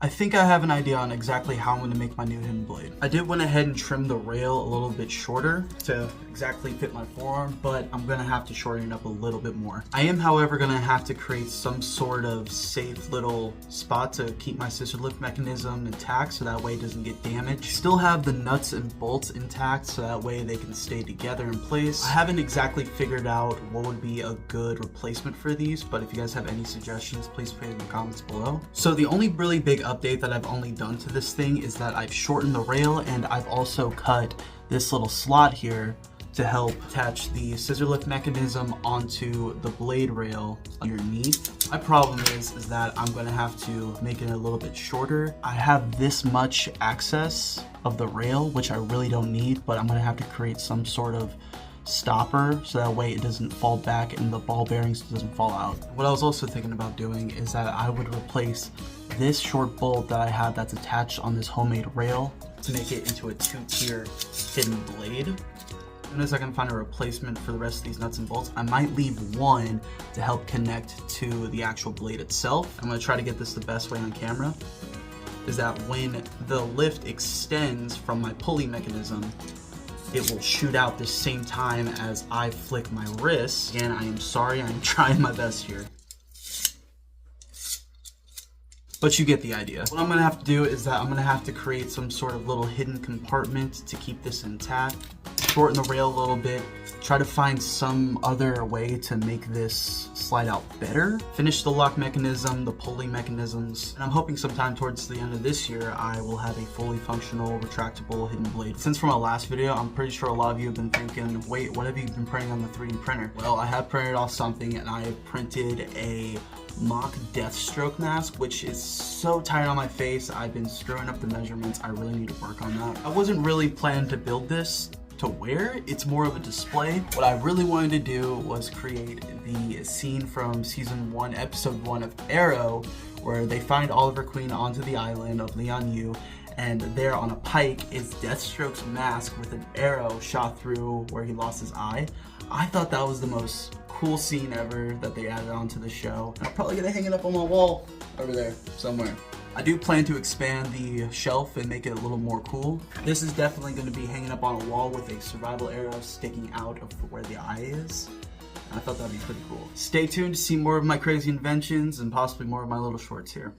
I think I have an idea on exactly how I'm going to make my new hidden blade. I did went ahead and trim the rail a little bit shorter to exactly fit my forearm, but I'm going to have to shorten it up a little bit more. I am, however, going to have to create some sort of safe little spot to keep my scissor lift mechanism intact so that way it doesn't get damaged. Still have the nuts and bolts intact so that way they can stay together in place. I haven't exactly figured out what would be a good replacement for these, but if you guys have any suggestions, please put it in the comments below. So the only really big update that I've only done to this thing is that I've shortened the rail, and I've also cut this little slot here to help attach the scissor lift mechanism onto the blade rail underneath. My problem is that I'm going to have to make it a little bit shorter. I have this much access of the rail, which I really don't need, but I'm going to have to create some sort of stopper so that way it doesn't fall back and the ball bearings doesn't fall out. What I was also thinking about doing is that I would replace this short bolt that I have that's attached on this homemade rail to make it into a two-tier hidden blade. As soon as I can find a replacement for the rest of these nuts and bolts, I might leave one to help connect to the actual blade itself. I'm going to try to get this the best way on camera, is that when the lift extends from my pulley mechanism, it will shoot out the same time as I flick my wrist. Again, I am sorry, I'm trying my best here, but you get the idea. What I'm gonna have to do is that I'm gonna have to create some sort of little hidden compartment to keep this intact, shorten the rail a little bit, try to find some other way to make this slide out better, finish the lock mechanism, the pulley mechanisms, and I'm hoping sometime towards the end of this year I will have a fully functional retractable hidden blade. Since from my last video, I'm pretty sure a lot of you have been thinking, wait, what have you been printing on the 3D printer? Well, I have printed off something, and I have printed a mock Deathstroke mask, which is so tight on my face. I've been screwing up the measurements. I really need to work on that. I wasn't really planning to build this to wear. It's more of a display. What I really wanted to do was create the scene from season 1, episode 1 of Arrow, where they find Oliver Queen onto the island of Lian-Yu, and there on a pike is Deathstroke's mask with an arrow shot through where he lost his eye. I thought that was the most cool scene ever that they added onto the show. I'm probably gonna hang it up on my wall over there somewhere. I do plan to expand the shelf and make it a little more cool. This is definitely going to be hanging up on a wall with a survival arrow sticking out of where the eye is. I thought that would be pretty cool. Stay tuned to see more of my crazy inventions and possibly more of my little shorts here.